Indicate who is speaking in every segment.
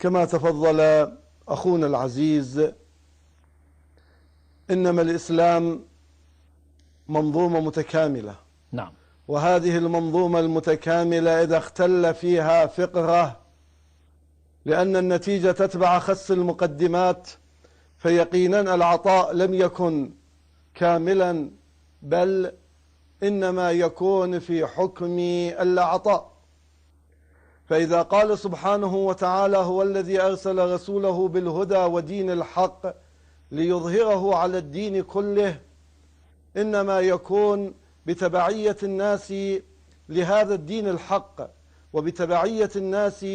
Speaker 1: كما تفضل أخونا العزيز، إنما الإسلام منظومة متكاملة.
Speaker 2: نعم.
Speaker 1: وهذه المنظومة المتكاملة إذا اختل فيها فقرة، لأن النتيجة تتبع خس المقدمات، فيقينا العطاء لم يكن كاملا، بل إنما يكون في حكم العطاء. فإذا قال سبحانه وتعالى: هو الذي أرسل رسوله بالهدى ودين الحق ليظهره على الدين كله، إنما يكون بتبعية الناس لهذا الدين الحق، وبتبعية الناس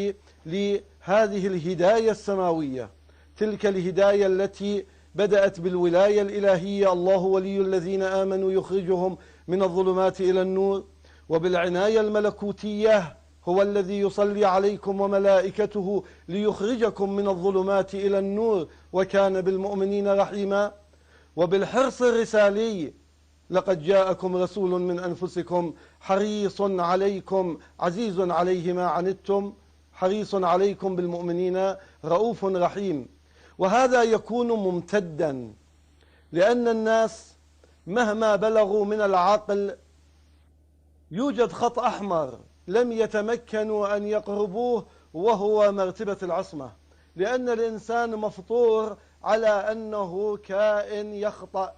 Speaker 1: لهذه الهداية السماوية، تلك الهداية التي بدأت بالولاية الإلهية: الله ولي الذين آمنوا يخرجهم من الظلمات إلى النور، وبالعناية الملكوتية: هو الذي يصلي عليكم وملائكته ليخرجكم من الظلمات إلى النور وكان بالمؤمنين رحيما، وبالحرص الرسالي: لقد جاءكم رسول من أنفسكم حريص عليكم عزيز عليه ما عنتم حريص عليكم بالمؤمنين رؤوف رحيم. وهذا يكون ممتدا، لأن الناس مهما بلغوا من العقل يوجد خط أحمر لم يتمكنوا أن يقربوه، وهو مرتبة العصمة، لأن الإنسان مفطور على أنه كائن يخطأ،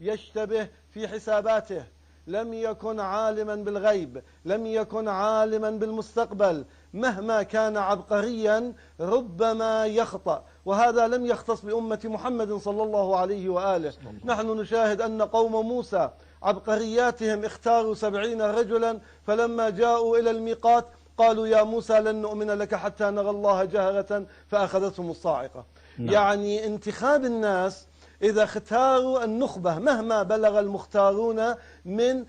Speaker 1: يشتبه في حساباته، لم يكن عالما بالغيب، لم يكن عالما بالمستقبل، مهما كان عبقريا ربما يخطأ. وهذا لم يختص بأمة محمد صلى الله عليه وآله. نحن نشاهد أن قوم موسى عبقرياتهم اختاروا 70 رجلا، فلما جاءوا إلى الميقات قالوا: يا موسى لن نؤمن لك حتى نرى الله جهرة، فأخذتهم الصاعقة. يعني انتخاب الناس إذا اختاروا النخبة مهما بلغ المختارون من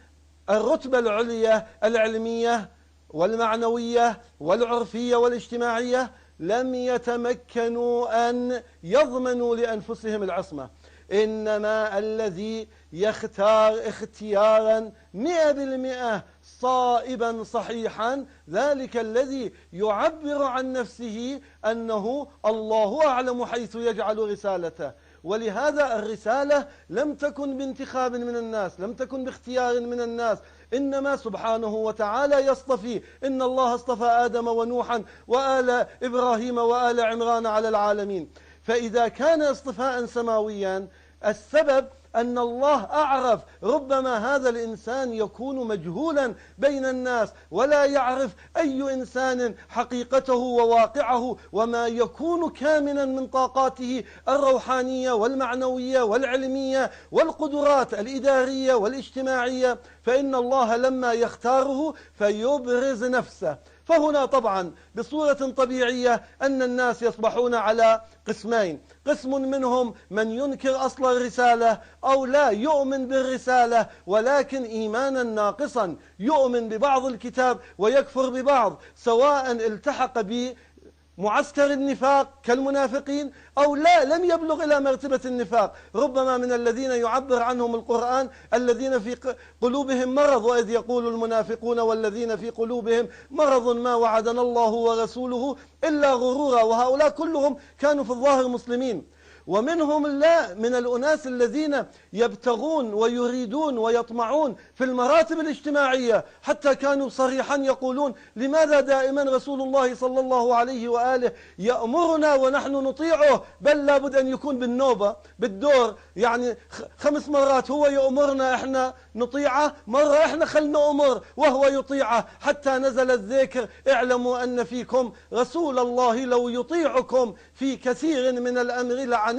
Speaker 1: الرتبة العليا العلمية والمعنوية والعرفية والاجتماعية، لم يتمكنوا أن يضمنوا لأنفسهم العصمة. إنما الذي يختار اختيارا 100% صائبا صحيحا ذلك الذي يعبر عن نفسه أنه الله أعلم حيث يجعل رسالته. ولهذا الرسالة لم تكن بانتخاب من الناس، لم تكن باختيار من الناس، إنما سبحانه وتعالى يصطفي. إن الله اصطفى آدم ونوحا وآل إبراهيم وآل عمران على العالمين. فإذا كان اصطفاء سماويا السبب أن الله أعرف. ربما هذا الإنسان يكون مجهولا بين الناس ولا يعرف أي إنسان حقيقته وواقعه وما يكون كامنا من طاقاته الروحانية والمعنوية والعلمية والقدرات الإدارية والاجتماعية، فإن الله لما يختاره فيبرز نفسه. فهنا طبعا بصورة طبيعية أن الناس يصبحون على قسمين: قسم منهم من ينكر أصل الرسالة أو لا يؤمن بالرسالة ولكن إيمانا ناقصا، يؤمن ببعض الكتاب ويكفر ببعض، سواء التحق بمعسكر النفاق كالمنافقين أو لا لم يبلغ إلى مرتبة النفاق. ربما من الذين يعبر عنهم القرآن الذين في قلوبهم مرض: وإذ يقول المنافقون والذين في قلوبهم مرض ما وعدنا الله ورسوله إلا غرورا. وهؤلاء كلهم كانوا في الظاهر مسلمين. ومنهم لا من الأناس الذين يبتغون ويريدون ويطمعون في المراتب الاجتماعية، حتى كانوا صريحا يقولون: لماذا دائما رسول الله صلى الله عليه وآله يأمرنا ونحن نطيعه، بل لابد أن يكون بالنوبة بالدور، يعني 5 مرات هو يأمرنا احنا نطيعه، مرة احنا خلنا أمر وهو يطيعه، حتى نزل الذكر: اعلموا أن فيكم رسول الله لو يطيعكم في كثير من الأمر لعنتم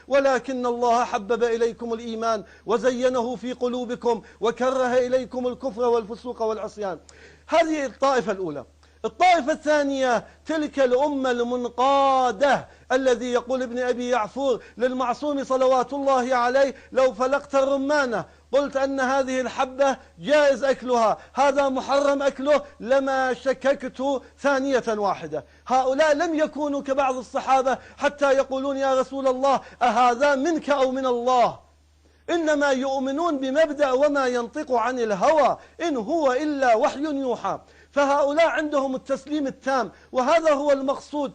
Speaker 1: ولكن الله حبب إليكم الإيمان وزينه في قلوبكم وكره إليكم الكفر والفسوق والعصيان. هذه الطائفة الأولى. الطائفة الثانية تلك الأمة المنقادة الذي يقول ابن أبي يعفور للمعصوم صلوات الله عليه: لو فلقت الرمانة قلت أن هذه الحبة جائز أكلها، هذا محرم أكله، لما شككت ثانية واحدة. هؤلاء لم يكونوا كبعض الصحابة حتى يقولون: يا رسول الله أهذا منك أو من الله؟ إنما يؤمنون بمبدأ وما ينطق عن الهوى إن هو إلا وحي يوحى. فهؤلاء عندهم التسليم التام وهذا هو المقصود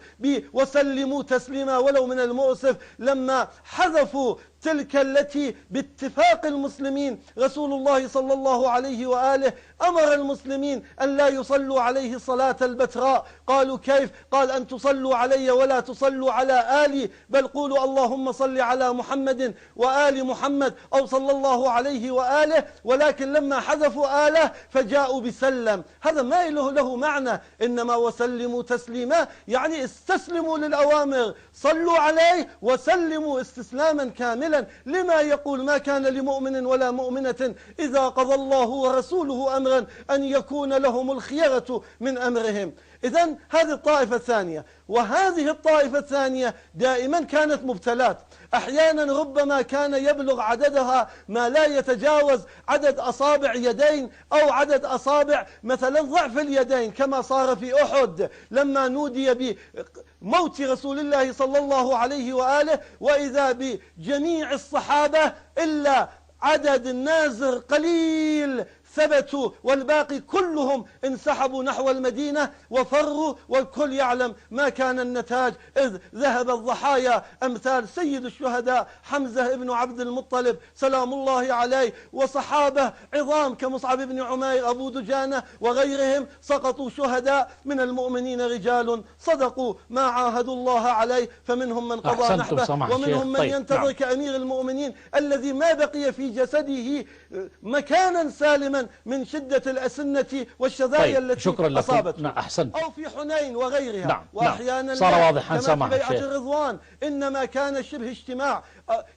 Speaker 1: وسلموا تسليما. ولو من المؤسف لما حذفوا تلك التي باتفاق المسلمين رسول الله صلى الله عليه وآله أمر المسلمين أن لا يصلوا عليه صلاة البتراء. قالوا كيف؟ قال أن تصلوا علي ولا تصلوا على آلي، بل قولوا اللهم صل على محمد وآل محمد أو صلى الله عليه وآله. ولكن لما حذفوا آله فجاءوا بسلم، هذا ما له معنى. إنما وسلموا تسليما يعني استسلموا للأوامر، صلوا عليه وسلموا استسلاما كاملا. لما يقول ما كان لمؤمن ولا مؤمنة إذا قضى الله ورسوله أمرا أن يكون لهم الخيرة من أمرهم. إذن هذه الطائفة الثانية. وهذه الطائفة الثانية دائما كانت مبتلات، أحيانا ربما كان يبلغ عددها ما لا يتجاوز عدد أصابع يدين أو عدد أصابع مثلا ضعف اليدين، كما صار في أحد لما نودي بموت رسول الله صلى الله عليه وآله، وإذا بجميع الصحابة إلا عدد نازر قليل ثبتوا والباقي كلهم انسحبوا نحو المدينة وفروا. والكل يعلم ما كان النتاج، إذ ذهب الضحايا أمثال سيد الشهداء حمزة بن عبد المطلب سلام الله عليه، وصحابة عظام كمصعب بن عمير أبو دجانة وغيرهم سقطوا شهداء من المؤمنين، رجال صدقوا ما عاهدوا الله عليه، فمنهم من قضى نحبه ومنهم من ينتظر كأمير المؤمنين الذي ما بقي في جسده مكانا سالما من شدة الأسنة والشظايا التي أصابته.
Speaker 2: أحسنت.
Speaker 1: أو في حنين وغيرها.
Speaker 2: وأحيانا صار واضحا
Speaker 1: كما في بيعة الرضوان إنما كان شبه اجتماع،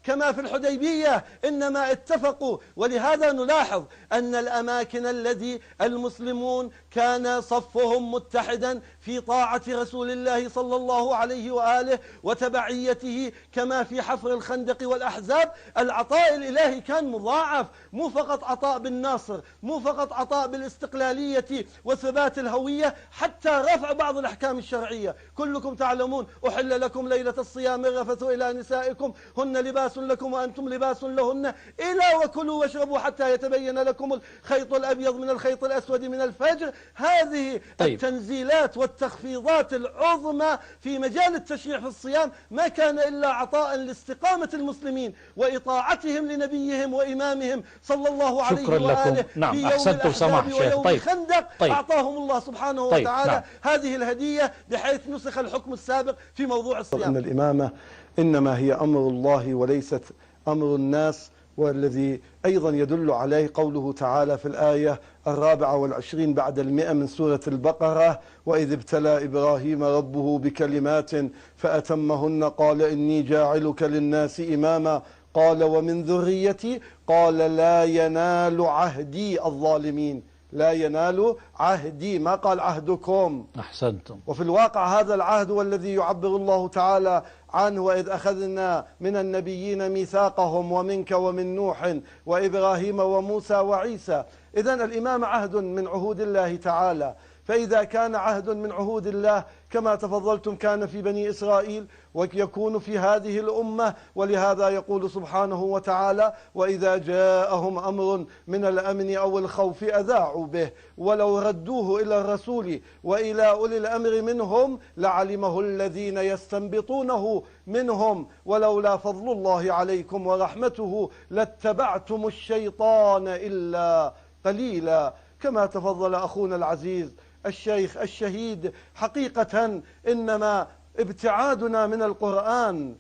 Speaker 1: كما في الحديبية إنما اتفقوا. ولهذا نلاحظ أن الأماكن التي المسلمون كان صفهم متحدا في طاعة رسول الله صلى الله عليه وآله وتبعيته، كما في حفر الخندق والأحزاب، العطاء الإلهي كان مضاعف، مو فقط عطاء بالناصر، مو فقط عطاء بالاستقلالية وثبات الهوية، حتى رفع بعض الأحكام الشرعية. كلكم تعلمون أحل لكم ليلة الصيام الرفث إلى نسائكم هن لباس لكم وأنتم لباس لهن، إلى وكلوا واشربوا حتى يتبين لكم الخيط الأبيض من الخيط الأسود من الفجر. هذه التنزيلات والتخفيضات العظمى في مجال التشريع في الصيام ما كان إلا عطاء لاستقامة المسلمين وإطاعتهم لنبيهم وإمامهم صلى الله عليه وآله. في يوم الأحزاب ويوم الخندق أعطاهم الله سبحانه وتعالى هذه الهدية، بحيث نسخ الحكم السابق في موضوع الصيام.
Speaker 3: إن الإمامة إنما هي أمر الله وليست أمر الناس، والذي أيضا يدل عليه قوله تعالى في الآية 24 بعد 100 من سورة البقرة: وإذ ابتلى إبراهيم ربه بكلمات فأتمهن قال إني جاعلك للناس إماما قال ومن ذريتي قال لا ينال عهدي الظالمين. لا ينال عهدي، ما قال عهدكم.
Speaker 2: أحسنتم.
Speaker 3: وفي الواقع هذا العهد والذي يعبر الله تعالى عنه: وإذ أخذنا من النبيين ميثاقهم ومنك ومن نوح وإبراهيم وموسى وعيسى. إذن الإمام عهد من عهود الله تعالى، فإذا كان عهد من عهود الله كما تفضلتم كان في بني إسرائيل ويكون في هذه الأمة. ولهذا يقول سبحانه وتعالى: وإذا جاءهم أمر من الأمن أو الخوف أذاعوا به ولو ردوه إلى الرسول وإلى أولي الأمر منهم لعلمه الذين يستنبطونه منهم ولولا فضل الله عليكم ورحمته لاتبعتم الشيطان إلا قليلا. كما تفضل أخونا العزيز الشيخ الشهيد، حقيقة إنما ابتعادنا من القرآن،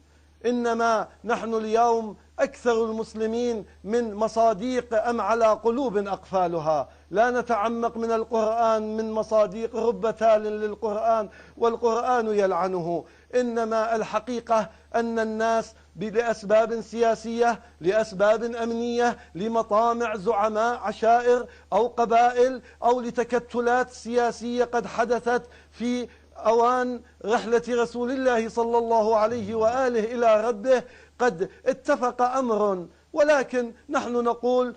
Speaker 3: إنما نحن اليوم أكثر المسلمين من مصاديق أم على قلوب أقفالها، لا نتعمق من القرآن من مصاديق رب تال للقرآن والقرآن يلعنه. إنما الحقيقة أن الناس لأسباب سياسية، لأسباب أمنية، لمطامع زعماء عشائر أو قبائل أو لتكتلات سياسية قد حدثت في أوان رحلة رسول الله صلى الله عليه وآله إلى ربه، قد اتفق أمر، ولكن نحن نقول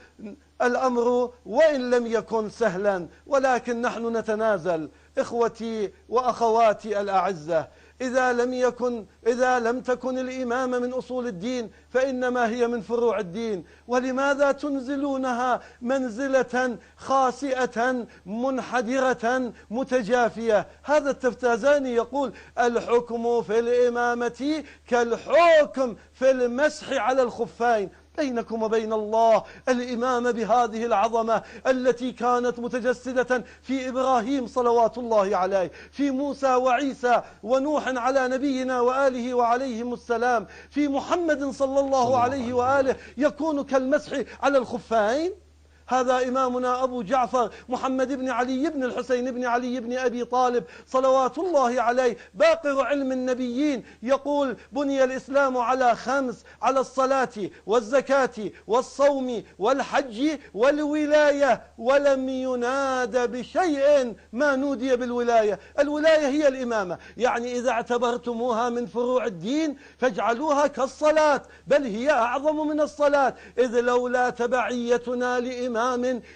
Speaker 3: الأمر وإن لم يكن سهلا ولكن نحن نتنازل. إخوتي وأخواتي الأعزة، إذا لم تكن الإمامة من أصول الدين فإنما هي من فروع الدين. ولماذا تنزلونها منزلة خاسئة منحدرة متجافية؟ هذا التفتازاني يقول: الحكم في الإمامة كالحكم في المسح على الخفين. بينكم وبين الله الإمامة بهذه العظمة التي كانت متجسدة في إبراهيم صلوات الله عليه، في موسى وعيسى ونوح على نبينا وآله وعليهم السلام، في محمد صلى الله عليه وآله يكون كالمسح على الخفين. هذا إمامنا أبو جعفر محمد بن علي بن الحسين بن علي بن أبي طالب صلوات الله عليه باقر علم النبيين يقول: بني الإسلام على 5: على الصلاة والزكاة والصوم والحج والولاية، ولم يناد بشيء ما نودي بالولاية. الولاية هي الإمامة، يعني إذا اعتبرتموها من فروع الدين فاجعلوها كالصلاة، بل هي أعظم من الصلاة، إذ لولا تبعيتنا لإمام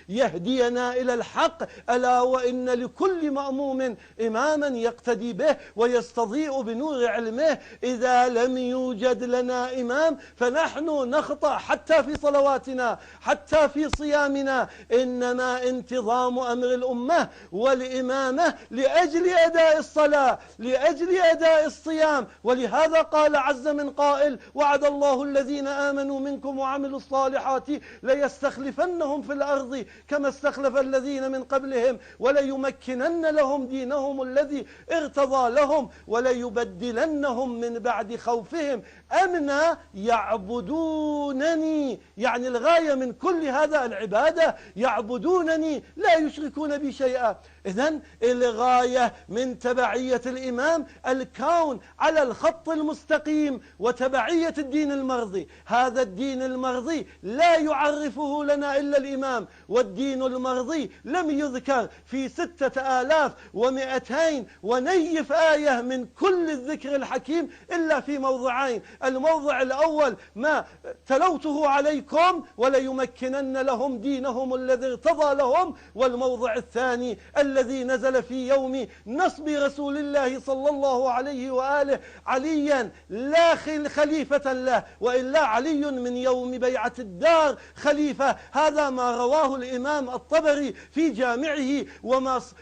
Speaker 3: يهدينا إلى الحق، ألا وإن لكل مأموم إماما يقتدي به ويستضيء بنور علمه. إذا لم يوجد لنا إمام فنحن نخطأ حتى في صلواتنا، حتى في صيامنا. إنما انتظام أمر الأمة والإمامة لأجل أداء الصلاة، لأجل أداء الصيام. ولهذا قال عز من قائل: وعد الله الذين آمنوا منكم وعملوا الصالحات ليستخلفنهم في الأرض كما استخلف الذين من قبلهم وليمكنن لهم دينهم الذي ارتضى لهم وليبدلنهم من بعد خوفهم أمنا يعبدونني. يعني الغاية من كل هذا العبادة، يعبدونني لا يشركون بي شيئا. إذن الغاية من تبعية الإمام الكون على الخط المستقيم وتبعية الدين المرضي. هذا الدين المرضي لا يعرفه لنا إلا الإمام، والدين المرضي لم يذكر في 6200 ونيف آية من كل الذكر الحكيم إلا في موضعين. الموضع الأول ما تلوته عليكم وليمكنن لهم دينهم الذي ارتضى لهم، والموضع الثاني الذي نزل في يوم نصب رسول الله صلى الله عليه وآله عليا لا خليفة له، وإلا علي من يوم بيعة الدار خليفة. هذا ما رواه الإمام الطبري في جامعه،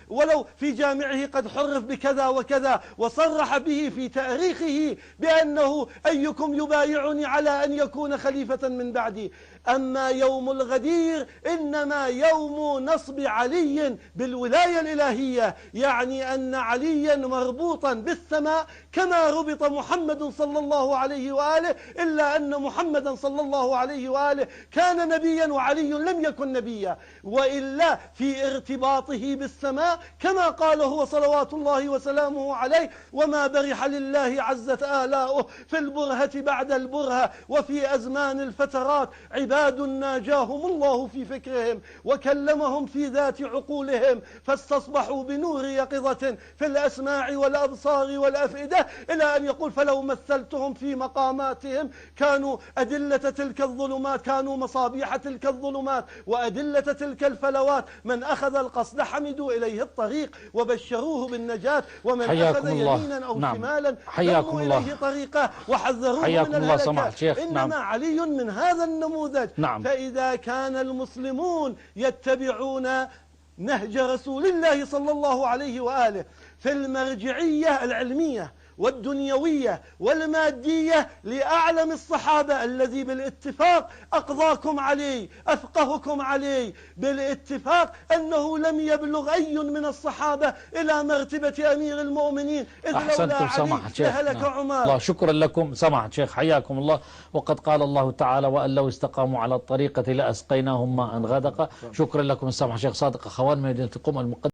Speaker 3: ولو في جامعه قد حرف بكذا وكذا، وصرح به في تاريخه بأنه أيكم يبايعني على أن يكون خليفة من بعدي. أما يوم الغدير إنما يوم نصب علي بالولاية الإلهية، يعني أن عليا مربوطا بالسماء كما ربط محمد صلى الله عليه وآله، إلا أن محمدا صلى الله عليه وآله كان نبيا وعلي لم يكن نبيا، وإلا في ارتباطه بالسماء كما قال هو صلوات الله وسلامه عليه: وما برح لله عزت آلاؤه في البرهة بعد البرهة وفي أزمان الفترات عباد ناجاهم الله في فكرهم وكلمهم في ذات عقولهم فاستصبحوا بنور يقظة في الأسماع والأبصار والأفئدة، إلى أن يقول: فلو مثلتهم في مقاماتهم كانوا أدلة تلك الظلمات، كانوا مصابيح تلك الظلمات وأدلة تلك الفلوات. من أخذ القصد حمدوا إليه الطريق وبشروه بالنجاة، ومن أخذ يمينا أو شمالا ضموا إليه طريقه وحذروه من الهلكة. إنما علي من هذا النموذج. فإذا كان المسلمون يتبعون نهج رسول الله صلى الله عليه وآله في المرجعية العلمية والدنيوية والمادية لأعلم الصحابة الذي بالاتفاق أقضاكم عليه أفقهكم عليه، بالاتفاق أنه لم يبلغ أي من الصحابة إلى مرتبة أمير المؤمنين، إذ لولا علي لهلك عمر.
Speaker 2: الله شكرا لكم سماحة الشيخ، حياكم الله. وقد قال الله تعالى: وأن لو استقاموا على الطريقة لأسقيناهم ماء غدقا. شكرا لكم سماحة الشيخ صادق أخوان من مدينة القم المقدسة.